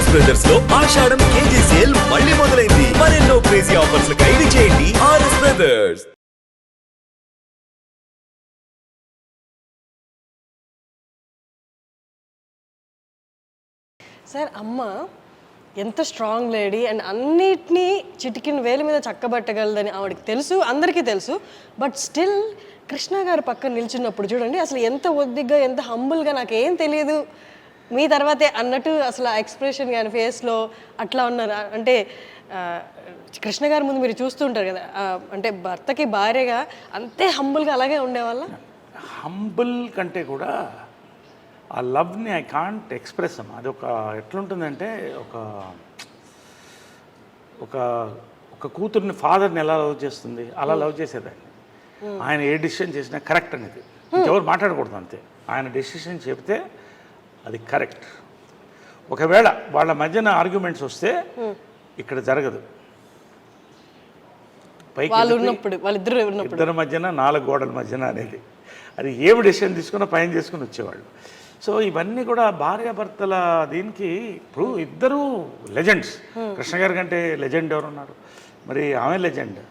RS brothers లో ఆషాఢం KG sale మళ్ళీ మొదలైంది. మరెన్నో క్రేజీ ఆఫర్స్ ఖైదీ చేయండి ఆర్ఎస్ బ్రదర్స్. సార్ అమ్మ ఎంత స్ట్రాంగ్ లేడీ అండ్ అన్నిటినీ చిటికిన వేలు మీద చక్కబట్టగలదని ఆవిడకి తెలుసు, అందరికీ తెలుసు. బట్ స్టిల్ కృష్ణ గారు పక్కన నిల్చున్నప్పుడు చూడండి అసలు ఎంత ఒద్దిగ్గా, ఎంత హంబుల్గా, నాకేం తెలియదు మీ తర్వాతే అన్నట్టు అసలు ఆ ఎక్స్ప్రెషన్ కానీ ఫేస్లో అట్లా ఉన్నారు. అంటే కృష్ణ గారి ముందు మీరు చూస్తుంటారు కదా, అంటే భర్తకి భార్యగా అంతే హంబుల్గా అలాగే ఉండేవాళ్ళ. హంబుల్ కంటే కూడా ఆ లవ్ని ఐ కాంట్ ఎక్స్ప్రెస్ అమ్మా. అది ఒక ఎట్లుంటుందంటే ఒక ఒక ఒక కూతుర్ని ఫాదర్ని ఎలా లవ్ చేస్తుంది అలా లవ్ చేసేదాన్ని. ఆయన ఏ డిసిషన్ చేసినా కరెక్ట్ అనేది, ఎవరు మాట్లాడకూడదు అంతే. ఆయన డెసిషన్ చెప్తే అది కరెక్ట్. ఒకవేళ వాళ్ళ మధ్యన ఆర్గ్యుమెంట్స్ వస్తే ఇక్కడ జరగదు. ఇద్దరి మధ్యన 4 గోడల మధ్యన అనేది, అది ఏమి డెసిషన్ తీసుకున్నా పైన చేసుకుని వచ్చేవాళ్ళు. సో ఇవన్నీ కూడా భార్యాభర్తల దీనికి ఇప్పుడు ఇద్దరు లెజెండ్స్. కృష్ణ గారి కంటే లెజెండ్ ఎవరున్నారు? మరి ఆమె legend,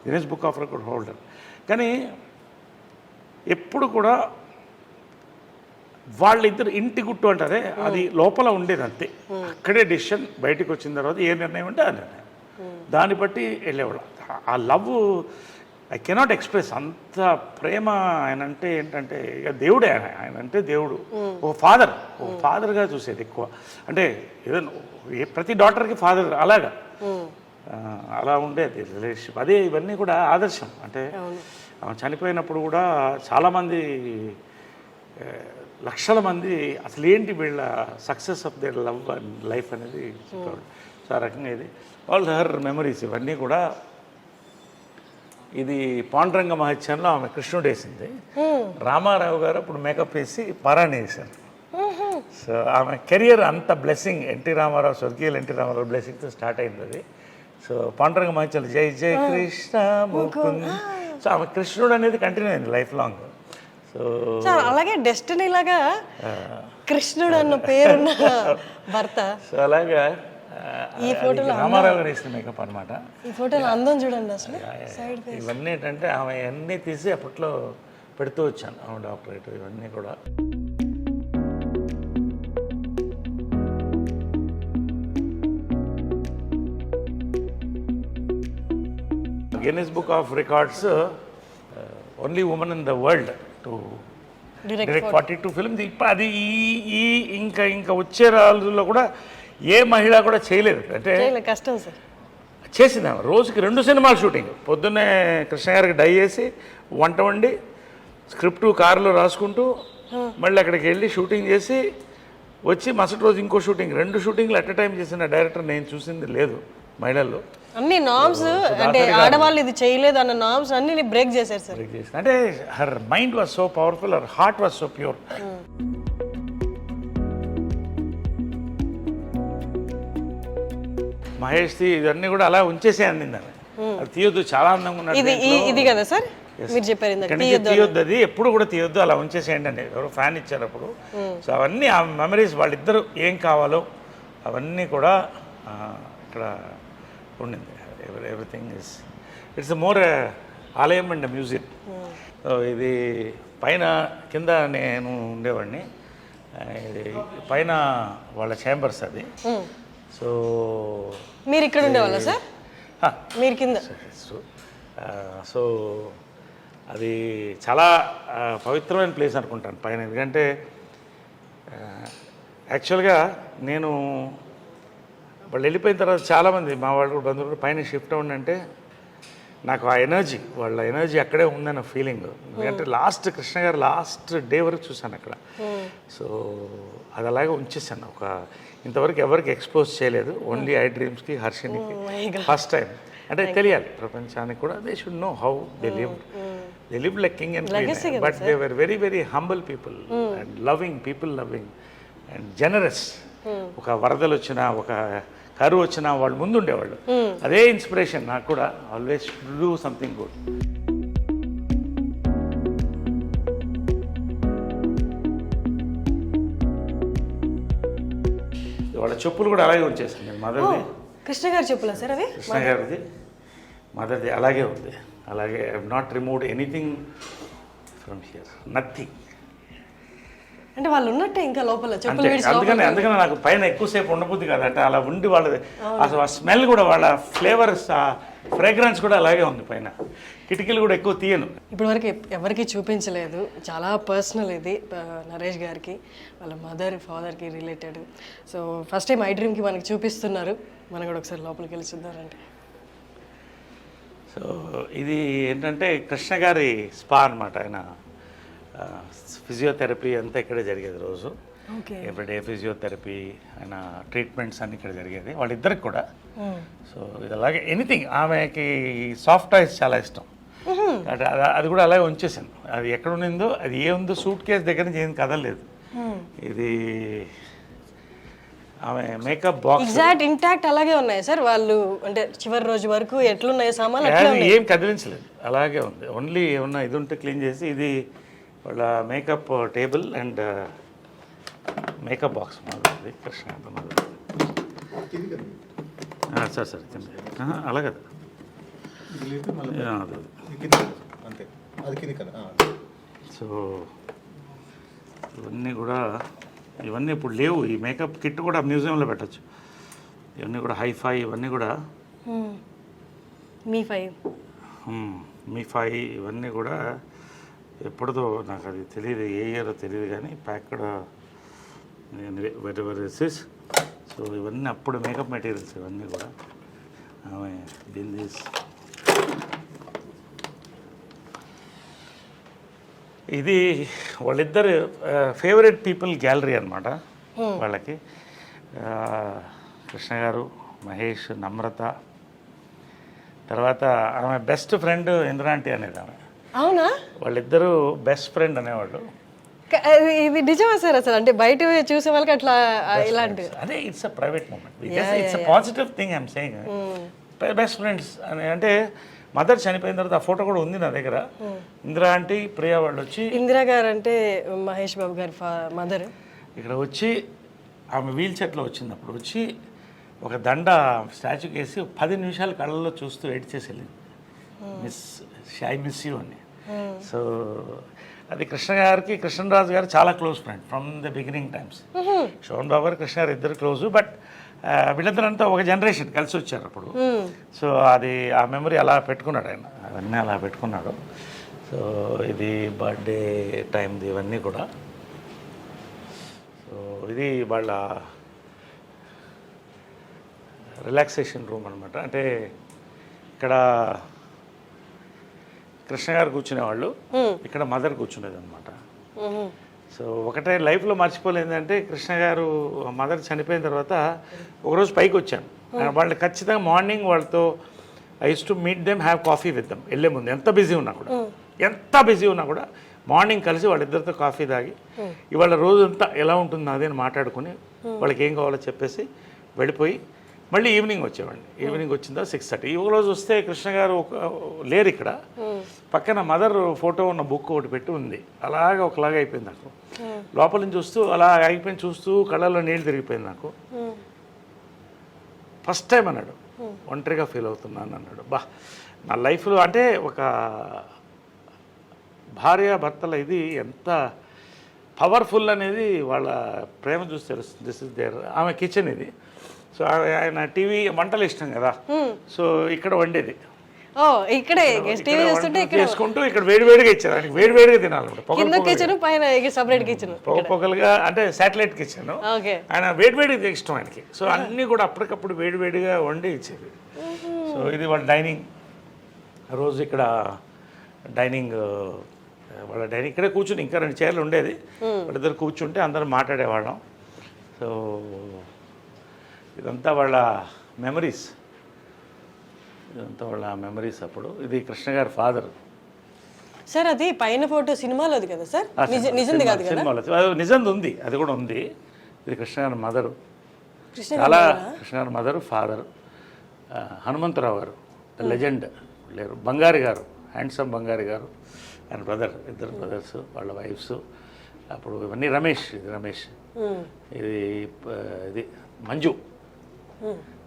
Guinness book of record holder. కానీ ఎప్పుడు కూడా వాళ్ళిద్దరు ఇంటి గుట్టు అంటారే, అది లోపల ఉండేది అంతే. అక్కడే డెసిషన్ బయటకు వచ్చిన తర్వాత ఏ నిర్ణయం ఉంటే ఆ నిర్ణయం, దాన్ని బట్టి వెళ్ళేవాళ్ళు. ఆ లవ్ ఐ కెనాట్ ఎక్స్ప్రెస్. అంత ప్రేమ ఆయన అంటే ఏంటంటే ఇక దేవుడే. ఆయన అంటే దేవుడు, ఒక ఫాదర్గా చూసేది ఎక్కువ. అంటే ఏదైనా ప్రతి డాటర్కి ఫాదర్ అలాగా అలా ఉండేది రిలేషన్షిప్. అదే ఇవన్నీ కూడా ఆదర్శం. అంటే చనిపోయినప్పుడు కూడా చాలామంది, లక్షల మంది అసలు ఏంటి వీళ్ళ success of their love and life అనేది చెప్పేవాళ్ళు. సో ఆ రకంగా ఇది ఆల్ హర్ మెమరీస్ ఇవన్నీ కూడా. ఇది పాండురంగ మహత్యంలో ఆమె కృష్ణుడు వేసింది, రామారావు గారు అప్పుడు మేకప్ వేసి పారాయణ వేశారు. సో ఆమె కెరియర్ అంత బ్లెస్సింగ్, ఎన్టీ రామారావు, స్వర్గీయులు ఎన్టీ రామారావు బ్లెస్సింగ్తో స్టార్ట్ అయింది అది. సో పాండురంగ మహత్యంలో జై జై కృష్ణ ముకుంద. సో ఆమె కృష్ణుడు అనేది కంటిన్యూ అయింది లైఫ్ లాంగ్. సో అలాగే డెస్టినీ లాగా కృష్ణుడు అన్న పేరున్న భర్త. సో అలాగా ఈ ఫోటోలో రామారావు గారు వేసిన మేకప్ అనమాట. ఈ ఫోటోలో అందం చూడండి అసలు. ఇవన్నీ ఏంటంటే ఆమె అన్నీ తీసి అప్పట్లో పెడుతూ వచ్చాను, ఆమె డాక్టరేట్ ఇవన్నీ కూడా. Guinness book of records only women in the world to direct 42 films. ఇప్పుడు అది ఈ ఇంకా వచ్చే రోజుల్లో కూడా ఏ మహిళ కూడా చేయలేదు. అంటే కష్టం సార్. చేసింది రోజుకి 2 సినిమాలు షూటింగ్. పొద్దున్నే కృష్ణ గారికి డై చేసి వంట వండి స్క్రిప్ట్ కారులో రాసుకుంటూ మళ్ళీ అక్కడికి వెళ్ళి షూటింగ్ చేసి వచ్చి మరుసటి రోజు ఇంకో షూటింగ్, 2 షూటింగ్లు అట్ ఎ టైం చేసిన డైరెక్టర్ నేను చూసింది లేదు మహిళల్లో. అన్ని నార్మ్స్, అంటే ఆడవాళ్ళు ఇది చేయలేదు అన్న నార్మ్స్ అన్ని బ్రేక్ చేశారు సార్. అంటే her mind was so powerful, her heart was so pure. మహేష్ది ఇవన్నీ కూడా అలా ఉంచేసే అందింది. అది తీయొద్దు, చాలా అందంగా ఉన్నది. ఇది కదా సార్ మీరు చెప్పారు తీయొద్దు, అది ఎప్పుడు కూడా తీయొద్దు, అలా ఉంచేసేయండి అండి. ఎవరో ఫ్యాన్ ఇచ్చారు అప్పుడు. సో అవన్నీ ఆ మెమరీస్, వాళ్ళిద్దరు ఏం కావాలో అవన్నీ కూడా ఇక్కడ ఉండింది. ఎవ్రీథింగ్ ఇస్ ఇట్స్ మోర్ ఆలయం అండ్ మ్యూజియం. సో ఇది పైన కింద నేను ఉండేవాడిని, ఇది పైన వాళ్ళ ఛాంబర్స్ అది. సో మీరు ఇక్కడ ఉండేవాళ్ళ సార్? మీరు కింద. సో అది చాలా పవిత్రమైన ప్లేస్ అనుకుంటాను పైన. ఎందుకంటే యాక్చువల్గా నేను వాళ్ళు వెళ్ళిపోయిన తర్వాత చాలామంది మా వాళ్ళు కూడా బంధువులు పైన షిఫ్ట్ అవ్వండి అంటే నాకు ఆ ఎనర్జీ, వాళ్ళ ఎనర్జీ అక్కడే ఉందన్న ఫీలింగ్. ఎందుకంటే కృష్ణ గారు లాస్ట్ డే వరకు చూశాను అక్కడ. సో అది అలాగే ఉంచేసాను. ఇంతవరకు ఎవరికి ఎక్స్పోజ్ చేయలేదు, ఓన్లీ ఐ డ్రీమ్స్కి, హర్షినికి ఫస్ట్ టైం. అంటే తెలియాలి ప్రపంచానికి కూడా, they should know how they live like king and queen. But they were very very humble people and loving people, loving and generous. ఒక వరదలు వచ్చినా, ఒక కరువు వచ్చినా వాళ్ళు ముందు ఉండేవాళ్ళు. అదే ఇన్స్పిరేషన్ నాకు కూడా, ఆల్వేస్ డూ సంథింగ్ గుడ్. వాళ్ళ చెప్పులు కూడా అలాగే ఉంచేసాను నేను. మదర్ది, కృష్ణ గారు చెప్పులా సార్ అవి? కృష్ణ గారిది, మదర్ది అలాగే ఉంది. అలాగే I have not removed anything from here, nothing. అంటే వాళ్ళు ఉన్నట్టే ఇంకా లోపల చెప్పులు విడిచి అందుకని నాకు పైన ఎక్కువసేపు ఉండబుద్ది కాదు. అంటే అలా ఉండి వాళ్ళది అసలు ఆ స్మెల్ కూడా, వాళ్ళ ఫ్లేవర్స్, ఆ ఫ్రేగ్రెన్స్ కూడా అలాగే ఉంది పైన. కిటికీలు కూడా ఎక్కువ తీయను. ఇప్పటివరకు ఎవరికి చూపించలేదు, చాలా పర్సనల్ ఇది నరేష్ గారికి, వాళ్ళ మదర్ ఫాదర్కి related. So first time I డ్రీమ్కి మనకి చూపిస్తున్నారు, మనం కూడా ఒకసారి లోపలికి వెళ్ళి చూద్దారంటే. సో ఇది ఏంటంటే కృష్ణ గారి స్పా అనమాట. ఆయన ఫిజియోథెరపీ అంతా ఇక్కడే జరిగేది రోజు. ఎవ్రీడే ఫిజియోథెరపీ, ఆయన ట్రీట్మెంట్స్ అన్నీ ఇక్కడ జరిగేది వాళ్ళిద్దరికి కూడా. సో ఇది అలాగే ఎనీథింగ్, ఆమెకి సాఫ్ట్ టాయ్స్ చాలా ఇష్టం. అంటే అది కూడా అలాగే ఉంచేసాను. అది ఎక్కడ ఉండిందో, అది ఏ ఉందో సూట్ కేసు దగ్గర నుంచి ఏం కదలలేదు. ఇది ఆమె మేకప్ బాక్స్ ఎగ్జాక్ట్ ఇంటాక్ట్ అలాగే ఉన్నాయి సార్. వాళ్ళు అంటే చివరి రోజు వరకు ఎట్లున్నాయి సామాన్లు ఏం కదిలించలేదు, అలాగే ఉంది. ఓన్లీ ఏమన్నా ఇది ఉంటే క్లీన్ చేసి, ఇది వాళ్ళ makeup table and makeup box మాది కృష్ణ. సార్ కింద అలా కదా. సో ఇవన్నీ ఇప్పుడు లేవు. ఈ మేకప్ కిట్ కూడా మ్యూజియంలో పెట్టచ్చు. ఇవన్నీ కూడా హైఫై, ఇవన్నీ కూడా మీ ఫై ఇవన్నీ కూడా ఎప్పుడుదో నాకు అది తెలియదు, ఏ ఇయర్ తెలియదు, కానీ ప్యాక్డ్ వెరెవర్ ఇస్. సో ఇవన్నీ అప్పుడు మేకప్ మెటీరియల్స్ ఇవన్నీ కూడా. ఆమె దీని ఇది వాళ్ళిద్దరు ఫేవరెట్ పీపుల్ గ్యాలరీ అనమాట వాళ్ళకి. కృష్ణ గారు, మహేష్, నమ్రత, తర్వాత ఆమె బెస్ట్ ఫ్రెండ్ ఇంద్రాంటి అనేది ఆమె. అవునా? వాళ్ళిద్దరూ బెస్ట్ ఫ్రెండ్ అనేవాళ్ళు. ఇది నిజమా సార్? అసలు అంటే బయట చూసే వాళ్ళకి అట్లా ఇలాంటి అదే it's a private moment, it's a positive thing I'm saying. Best friends అని అంటే మదర్ చనిపోయిన తర్వాత ఆ ఫోటో కూడా ఉంది నా దగ్గర. ఇందిరా ఆంటీ, ప్రియా వాళ్ళు వచ్చి, ఇందిరా గారు అంటే మహేష్ బాబు గారి మదర్, ఇక్కడ వచ్చి ఆమె వీల్ చైర్లో వచ్చినప్పుడు వచ్చి ఒక దండ స్టాచ్యూకి వేసి 10 నిమిషాలు కళ్ళల్లో చూస్తూ వెయిట్ చేసి వెళ్ళింది. ఐ మిస్ యూ అని. సో అది కృష్ణ గారికి, కృష్ణరాజు గారు చాలా close friend from the beginning times. Shoban Babu గారు, కృష్ణ గారు ఇద్దరు క్లోజు. బట్ వీళ్ళందరంతా ఒక జనరేషన్ కలిసి వచ్చారు అప్పుడు. సో అది ఆ మెమరీ అలా పెట్టుకున్నాడు ఆయన, అవన్నీ అలా పెట్టుకున్నాడు. సో ఇది బర్త్డే టైంది ఇవన్నీ కూడా. సో ఇది వాళ్ళ రిలాక్సేషన్ రూమ్ అనమాట. అంటే ఇక్కడ కృష్ణ గారు కూర్చునేవాళ్ళు, ఇక్కడ మదర్ కూర్చునేది అనమాట. సో ఒకటే లైఫ్లో మర్చిపోలేదంటే కృష్ణ గారు మదర్ చనిపోయిన తర్వాత ఒకరోజు పైకి వచ్చాను. వాళ్ళు ఖచ్చితంగా మార్నింగ్ వాళ్ళతో I use to meet them, have coffee with them. వెళ్ళే ముందు ఎంత బిజీ ఉన్నా కూడా మార్నింగ్ కలిసి వాళ్ళిద్దరితో కాఫీ తాగి ఇవాళ రోజంతా ఎలా ఉంటుందో అదే మాట్లాడుకుని వాళ్ళకి ఏం కావాలో చెప్పేసి వెళ్ళిపోయి మళ్ళీ ఈవినింగ్ వచ్చేవాడిని. ఈవినింగ్ వచ్చిందా 6:30. ఒక రోజు వస్తే కృష్ణ గారు లేరు ఇక్కడ. పక్కన మదర్ ఫోటో ఉన్న బుక్ ఒకటి పెట్టి ఉంది. అలాగే ఒకలాగా అయిపోయింది నాకు. లోపల నుంచి చూస్తూ అలా అయిపోయింది, చూస్తూ కళ్ళల్లో నీళ్ళు తిరిగిపోయింది నాకు. ఫస్ట్ టైం అన్నాడు, ఒంటరిగా ఫీల్ అవుతున్నాను అన్నాడు. నా లైఫ్లో అంటే ఒక భార్య భర్తల ఇది ఎంత పవర్ఫుల్ అనేది వాళ్ళ ప్రేమ చూసి తెలుస్తుంది. This is there. ఆమె కిచెన్ ఇది. సో ఆయన టీవీ వంటలు ఇష్టం కదా, సో ఇక్కడ వండేది. ఇక్కడే టీవీ చూస్తుంటే చేసుకుంటూ ఇక్కడ వేడివేడిగా ఇచ్చారు. ఆయనకి వేడివేడిగా తినాలి. పొగలుగా అంటే శాటిలైట్ కిచెన్. ఆయన వేడివేడిగా ఇష్టం ఆయనకి. సో అన్నీ కూడా అప్పటికప్పుడు వేడివేడిగా వండి ఇచ్చేది. సో ఇది వాళ్ళ డైనింగ్. రోజు ఇక్కడ డైనింగ్, వాళ్ళ డైనింగ్ ఇక్కడే కూర్చుని, ఇంకా 2 చైర్లు ఉండేది. వాళ్ళిద్దరు కూర్చుంటే అందరూ మాట్లాడేవాళ్ళం. సో ఇదంతా వాళ్ళ మెమరీస్, అప్పుడు. ఇది కృష్ణ గారి ఫాదర్ సార్. అది పైన ఫోటో సినిమాలోది కదా సార్? నిజంది కాదు కదా? సినిమాలో నిజంది ఉంది, అది కూడా ఉంది. ఇది కృష్ణ గారి మదరు, చాలా కృష్ణ గారి మదరు, ఫాదర్. హనుమంతరావు గారు ద లెజెండ్ లేరు. బంగారి గారు, హ్యాండ్సమ్ బంగారి గారు, ఆయన బ్రదర్, ఇద్దరు బ్రదర్స్, వాళ్ళ వైఫ్స్. అప్పుడు ఇవన్నీ రమేష్, ఇది రమేష్, ఇది మంజు.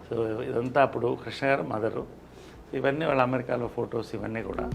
సో ఇదంతా అప్పుడు కృష్ణ గారు మదరు, ఇవన్నీ వాళ్ళ అమెరికాలో ఫొటోస్ ఇవన్నీ కూడా.